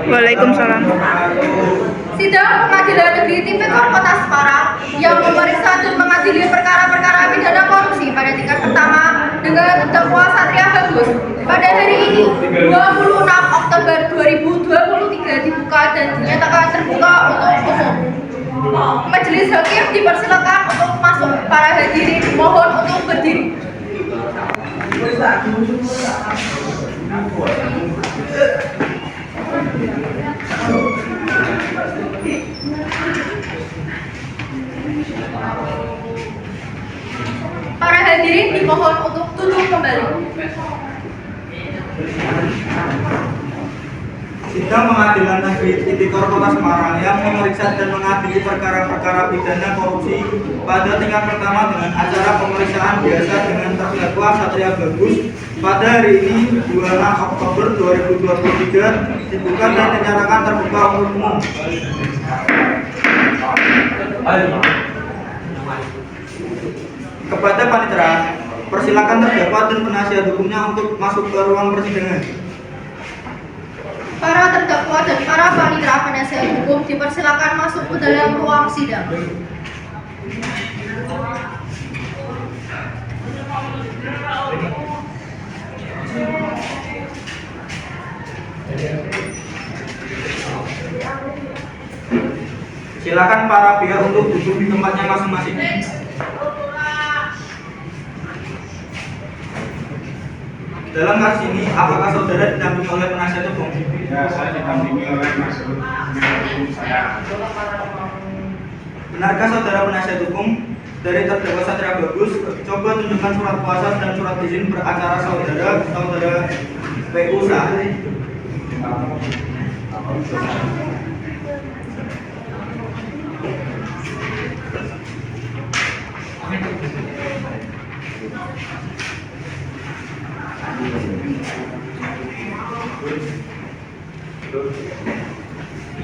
Waalaikumsalam. Sidang Pengadilan Negeri Tipikor Kota Semarang yang memeriksa dan mengadili perkara-perkara pidana korupsi pada tingkat pertama dengan terdakwa Satria Bagus pada hari ini 26 Oktober 2023 dibuka dan dinyatakan terbuka untuk umum. Majelis Hakim dipersilakan untuk masuk. Para hadirin mohon untuk berdiri. Para hadirin dimohon untuk duduk kembali. Sidang Pengadilan Negeri Tipikor Kota Semarang yang memeriksa dan mengadili perkara-perkara pidana korupsi pada tingkat pertama dengan acara pemeriksaan biasa dengan terdakwa Satria Bagus pada hari ini 26 Oktober 2023 dibuka dan dinyatakan terbuka untuk umum. Kepada panitera, persilakan terdakwa dan penasihat hukumnya untuk masuk ke ruang persidangan. Para terdakwa dan para panitera penasihat hukum dipersilakan masuk ke dalam ruang sidang. Silakan para pihak untuk duduk di tempatnya masing-masing. Dalam kasus ini, apakah saudara didampingi oleh penasihat hukum? Ya, saya didampingi oleh penasihat hukum saya. Benarkah saudara penasihat hukum dari terdakwa Satria Bagus? Coba tunjukkan surat kuasa dan surat izin beracara saudara PU sah.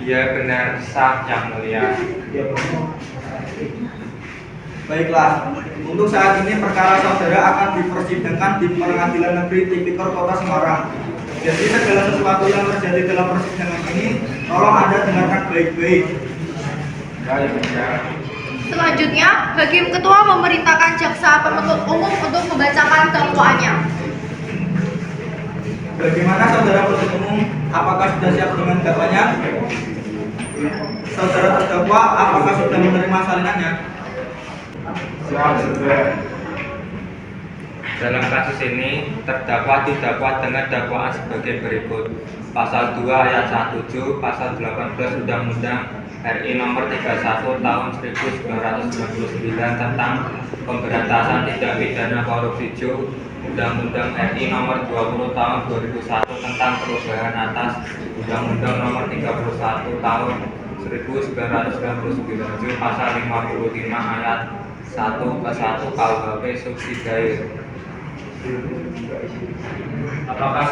Iya benar sah yang mulia. Baiklah, untuk saat ini perkara saudara akan dipersidangkan di Pengadilan Negeri Tipikor Kota Semarang. Jadi segala sesuatu yang terjadi dalam persidangan ini, tolong Anda dengarkan baik-baik. Selanjutnya, Hakim Ketua memerintahkan jaksa penuntut umum untuk membacakan dakwaannya. Bagaimana saudara penuntut umum? Apakah sudah siap dengan dakwanya? Saudara terdakwa, apakah sudah menerima salinannya? Dalam kasus ini, terdakwa didakwa dengan dakwaan sebagai berikut. Pasal 2 ayat 17, Pasal 18 Undang-Undang RI Nomor 31 Tahun 1999 tentang pemberantasan tindak pidana korupsi, Undang-Undang RI Nomor 20 Tahun 2001 tentang perubahan atas Undang-Undang Nomor 31 Tahun 1999 Pasal 55 ayat 1 ke 1 KUHP subsidiar. Apakah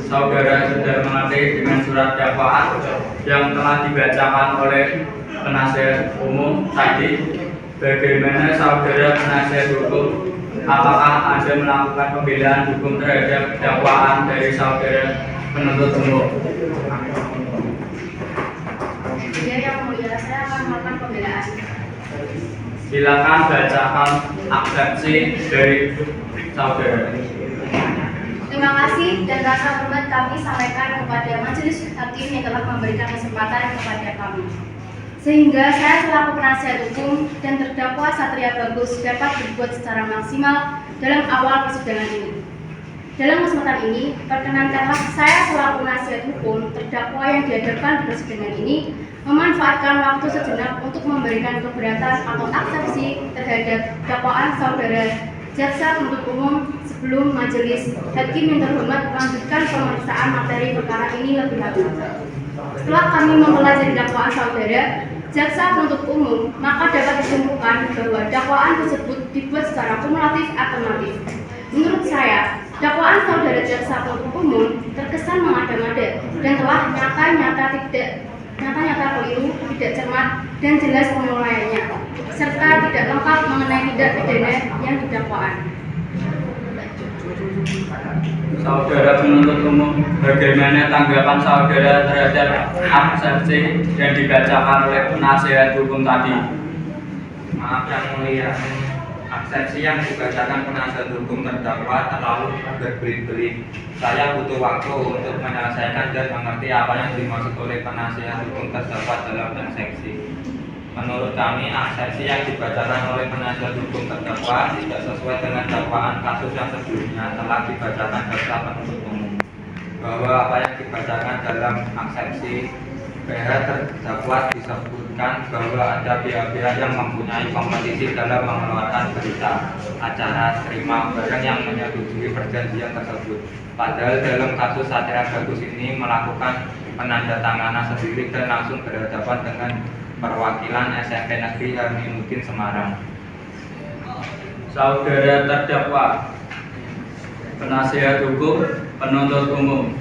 saudara sudah mengerti dengan surat dakwaan yang telah dibacakan oleh penasihat umum tadi? Bagaimana saudara penasihat hukum? Apakah Anda melakukan pembelaan hukum terhadap dakwaan dari saudara penuntut umum? Ya, yang mulia, saya akan melakukan pembelaan. Silakan bacakan aksepsi dari saudara. Terima kasih dan rasa hormat kami sampaikan kepada Majelis Hakim yang telah memberikan kesempatan kepada kami, sehingga saya selaku penasihat hukum dan terdakwa Satria Bagus dapat berbuat secara maksimal dalam awal persidangan ini. Dalam kesempatan ini, perkenankanlah saya selaku penasihat hukum terdakwa yang dihadapkan di persidangan ini memanfaatkan waktu sejenak untuk memberikan keberatan atau aksepsi terhadap dakwaan saudara jaksa penuntut umum sebelum majelis hakim yang terhormat melanjutkan pemeriksaan materi perkara ini lebih lanjut. Setelah kami mempelajari dakwaan saudara jaksa penuntut umum, maka dapat disimpulkan bahwa dakwaan tersebut dibuat secara kumulatif alternatif. Menurut saya, dakwaan saudara jaksa penuntut umum terkesan mengada-ngada dan telah nyata-nyata keliru, tidak cermat dan jelas penilaiannya, serta tidak lengkap mengenai tindak pidana yang didakwaan. Saudara penuntut umum, bagaimana tanggapan saudara terhadap eksepsi yang dibacakan oleh penasihat hukum tadi? Maaf yang mulia, eksepsi yang dibacakan penasihat hukum terdakwa terlalu berbelit-belit. Saya butuh waktu untuk menyelesaikan dan mengerti apa yang dimaksud oleh penasihat hukum terdakwa dalam eksepsi. Menurut kami, eksepsi yang dibacakan oleh penasihat hukum terdakwa tidak sesuai dengan dakwaan kasus yang sebelumnya telah dibacakan jaksa penuntut umum. Bahwa apa yang dibacakan dalam eksepsi pihak terdakwa disebutkan bahwa ada pihak-pihak yang mempunyai kompetisi dalam mengeluarkan berita acara terima barang yang menyetujui perjanjian tersebut. Padahal dalam kasus Satria Bagus ini melakukan penandatanganan sendiri dan langsung berhadapan dengan perwakilan SMP Negeri Aminuddin Semarang. Saudara terdakwa, penasihat hukum, penuntut umum.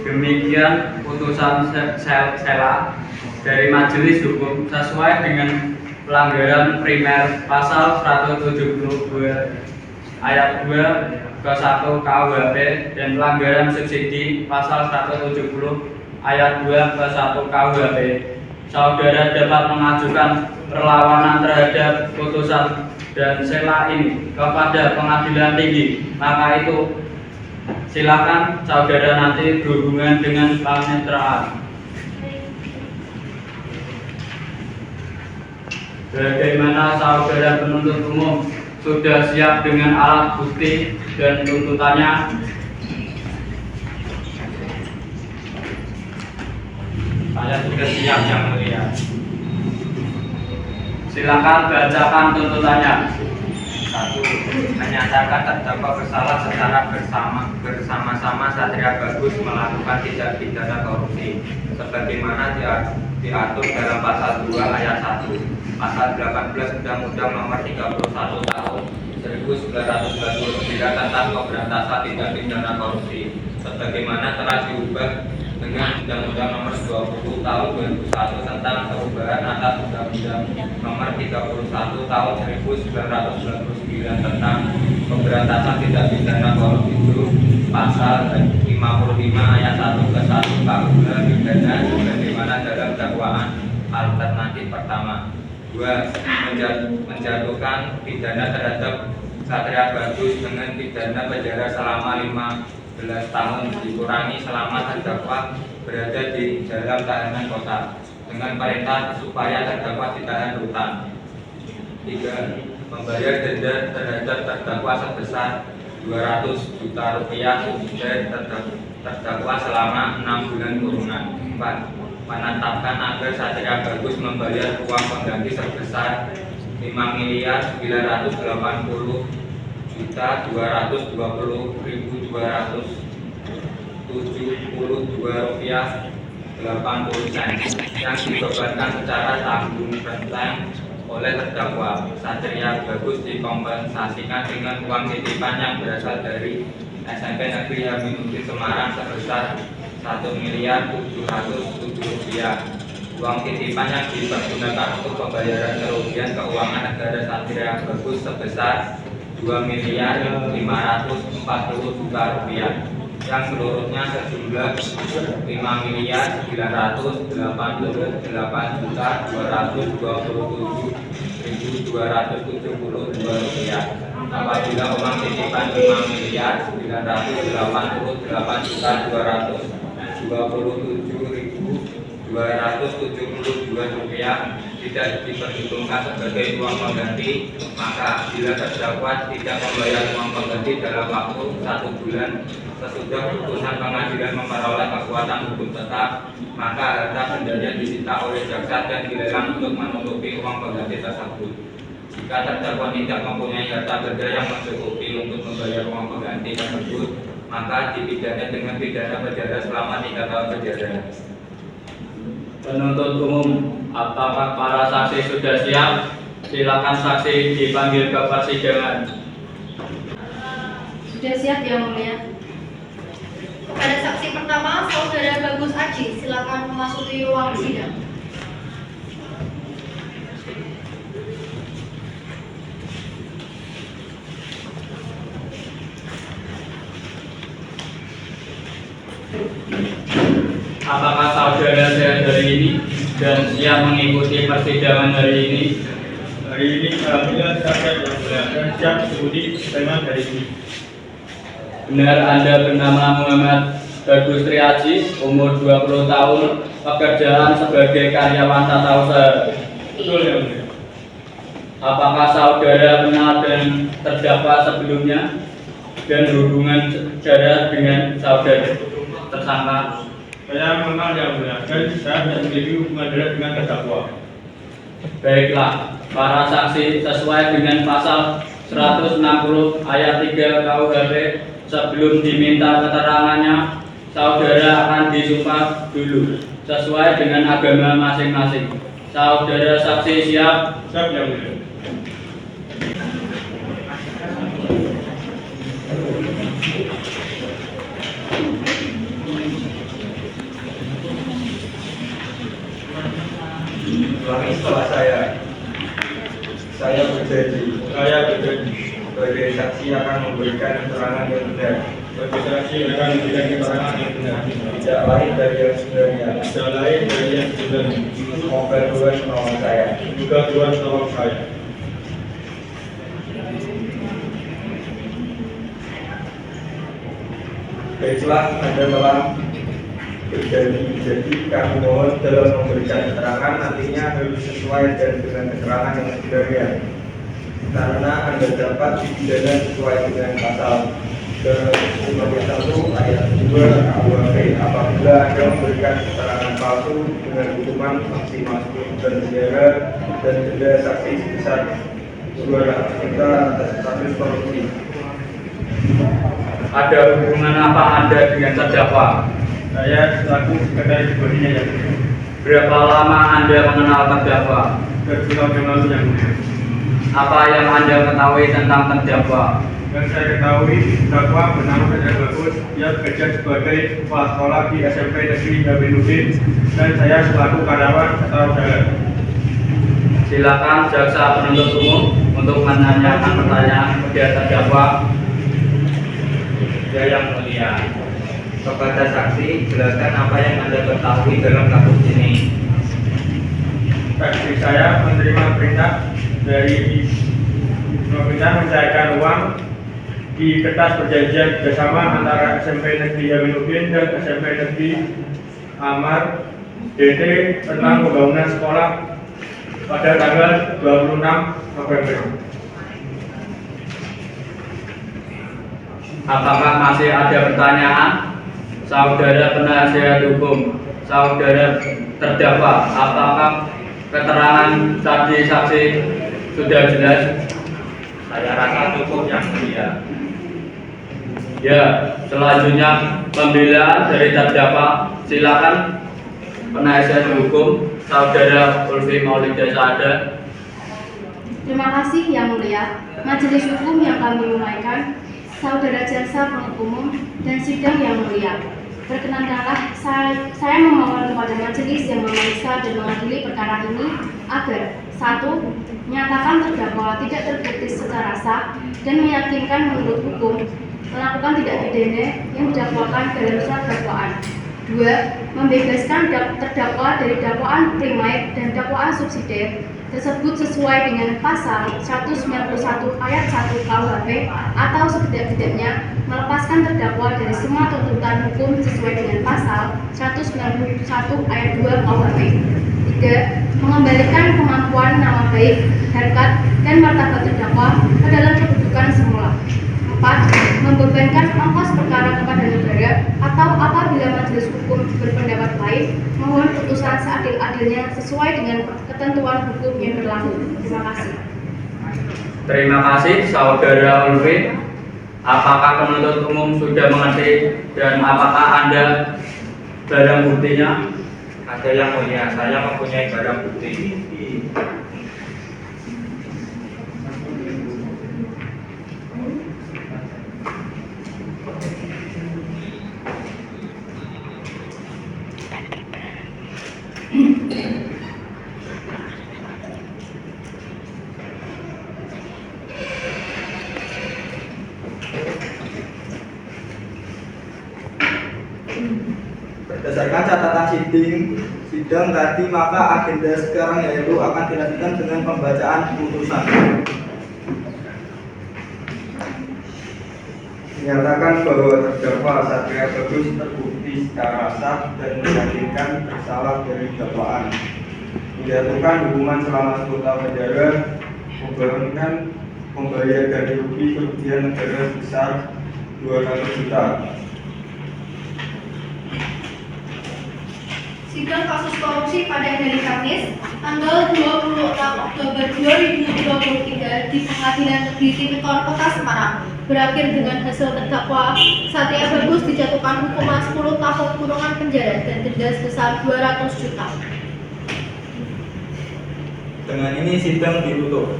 Demikian putusan sela dari Majelis Hukum sesuai dengan pelanggaran primer pasal 172 ayat 2 ke 1 KUHP dan pelanggaran subsidi pasal 170 ayat 2 ke 1 KUHP. Saudara dapat mengajukan perlawanan terhadap putusan dan sela ini kepada pengadilan tinggi. Maka itu silakan saudara nanti berhubungan dengan paniteraan. Bagaimana saudara penuntut umum, sudah siap dengan alat bukti dan tuntutannya? Saya sudah siap yang mulia. Silakan bacakan tuntutannya. 1. Menyatakan terdakwa bersalah secara bersama-sama Satria Bagus melakukan tindak pidana korupsi sebagaimana diatur dalam pasal 2 ayat 1, pasal 18 Undang-Undang Nomor 31 Tahun 1999 tentang pemberantasan tindak pidana korupsi sebagaimana telah diubah dengan Undang-Undang Nomor 20 Tahun 2001 tentang perubahan atas Undang-Undang Nomor 31 Tahun 1999 tentang pemberantasan tindak pidana korupsi itu pasal 55 ayat 1 ke 1 KUH pidana sebagaimana dalam dakwaan alternatif pertama. 2. Menjatuhkan pidana terhadap Satria Bagus dengan pidana penjara selama 15 tahun dikurangi selama terdakwa berada di dalam tahanan kota dengan perintah supaya terdakwa ditahan rutan. 3. Membayar denda terhadap terdakwa sebesar 200 juta rupiah dan terdakwa selama 6 bulan kurungan. 4. Menetapkan agar Satria Bagus membayar uang pengganti sebesar 5.980.220.272 rupiah 80 sen yang dibebankan secara tanggung renteng oleh terdakwa. Satria Bagus dikompensasikan dengan uang titipan yang berasal dari SMP Negeri Aminuddin Semarang sebesar 1.700.000 rupiah. Uang titipan yang dipergunakan untuk pembayaran kerugian keuangan negara Satria Bagus sebesar 2.540.000 rupiah yang seluruhnya sejumlah 5.288.227.272 rupiah. Apabila uang titipan 5.988.227.272 rupiah tidak diperhitungkan sebagai uang pengganti, maka bila terdakwa tidak membayar uang pengganti dalam waktu 1 bulan sesudah putusan pengadilan memperoleh kekuatan hukum tetap, maka harta bendanya disita oleh jaksa dan dilelang untuk menutupi uang pengganti tersebut. Jika terdakwa tidak mempunyai harta benda yang mencukupi untuk membayar uang pengganti tersebut, maka dipidana dengan pidana penjara selama 3 tahun penjara. Penuntut umum, apakah para saksi sudah siap? Silakan saksi dipanggil ke persidangan. Sudah siap yang mulia. Kepada saksi pertama, Saudara Bagus Aji, silakan memasuki ruang sidang. Apakah saudara sehat hari ini dan siap mengikuti persidangan hari ini? Hari ini alhamdulillah saya yang mulia dan siap mengikuti persidangan hari ini. Benar Anda bernama Muhammad Bagus Triaji, umur 20 tahun, pekerjaan sebagai karyawan tata usaha. Betul yang mulia. Apakah saudara kenal dan terdakwa sebelumnya dan hubungan saudara dengan saudara tersangka? Saya mengenal yang mulia dan saya tidak memiliki hubungan darah dengan terdakwa. Baiklah, para saksi sesuai dengan pasal 160 ayat 3 KUHP sebelum diminta keterangannya, saudara akan disumpah dulu sesuai dengan agama masing-masing. Saudara saksi siap? Siap yang mulia. Ulangi setelah saya. Saya berjanji sebagai saksi akan memberikan keterangan yang benar, Bagi saksi akan memberikan keterangan yang benar, tidak lain dari yang sebenarnya. tidak lain dari yang sebenarnya. Semoga Tuhan menolong saya. Semoga Tuhan tolong saya. Baiklah, Anda telah berjanji, kami mohon dalam memberikan keterangan nantinya harus sesuai dengan keterangan yang sebenarnya. Karena Anda dapat dipidana sesuai dengan pasal 51 ayat 2 KUHP apabila Anda memberikan keterangan palsu dengan hukuman maksimal 10 tahun penjara dan denda saksi sebesar 200 juta atas kasus korupsi. Ada hubungan apa Anda dengan terdakwa? Saya selaku sekretaris bodinya yang mulia. Berapa lama Anda mengenal terdakwa? Berbulan yang lalu yang mulia. Apa yang Anda ketahui tentang terdakwa? Dan saya ketahui terdakwa bernama Saudara Bagus, dia bekerja sebagai kepala sekolah di SMP Negeri Jaminuddin dan saya selaku karyawan tata usaha. Silakan jaksa penuntut umum untuk menanyakan pertanyaan kepada terdakwa. Ya yang mulia, kepada saksi jelaskan apa yang Anda ketahui dalam kasus ini. Saksi saya menerima perintah dari pemerintah mencairkan uang di kertas perjanjian bersama antara SMP Negeri Jaminuddin dan SMP Negeri Amar DT tentang pembangunan sekolah pada tanggal 26 November. Apakah masih ada pertanyaan? Saudara penasihat hukum, saudara terdakwa, apakah keterangan tadi saksi sudah jelas? Saya rasa cukup yang mulia. Ya, selanjutnya pembelaan dari terdakwa. Silakan penasihat hukum, saudara Ulfi Maulida Saada. Terima kasih yang mulia. Majelis hukum yang kami muliakan, saudara jaksa penuntut umum dan sidang yang mulia. Perkenankanlah saya memohon kepada majelis yang memeriksa dan mengadili perkara ini agar 1. Menyatakan terdakwa tidak terbukti secara sah dan meyakinkan menurut hukum melakukan tindak pidana yang didakwakan dalam surat dakwaan. 2. Membebaskan terdakwa dari dakwaan primer dan dakwaan subsidiar tersebut sesuai dengan pasal 191 ayat 1 KUHP atau setidak-tidaknya melepaskan terdakwa dari semua tuntutan hukum sesuai dengan pasal 191 ayat 2 KUHP. 3. Mengembalikan kemampuan, nama baik, harkat, dan martabat terdakwa ke dalam kedudukan semula. 4. Membebankan ongkos perkara kepada negara atau apabila majelis hukum berpendapat lain, mohon putusan seadil-adilnya sesuai dengan ketentuan hukum yang berlaku. Terima kasih. Terima kasih saudara Ulfi. Apakah penuntut umum sudah mengerti dan apakah Anda barang buktinya? Ada yang mulia, saya mempunyai barang bukti. Berdasarkan catatan sidang tadi, maka agenda sekarang yaitu akan dilanjutkan dengan pembacaan putusan. Menyatakan bahwa terdakwa Satria Bagus terbukti secara sah dan meyakinkan bersalah dari dakwaan. Menjatuhkan hukuman selama 10 tahun penjara, membayarkan membayar ganti rugi kerugian negara sebesar 200 juta. Sidang kasus korupsi pada hari Kamis, tanggal 26 Oktober 2023 di Pengadilan Negeri Tipikor Kota Semarang berakhir dengan hasil terdakwa Satria Bagus dijatuhkan hukuman 10 tahun kurungan penjara dan denda sebesar 200 juta. Dengan ini sidang ditutup.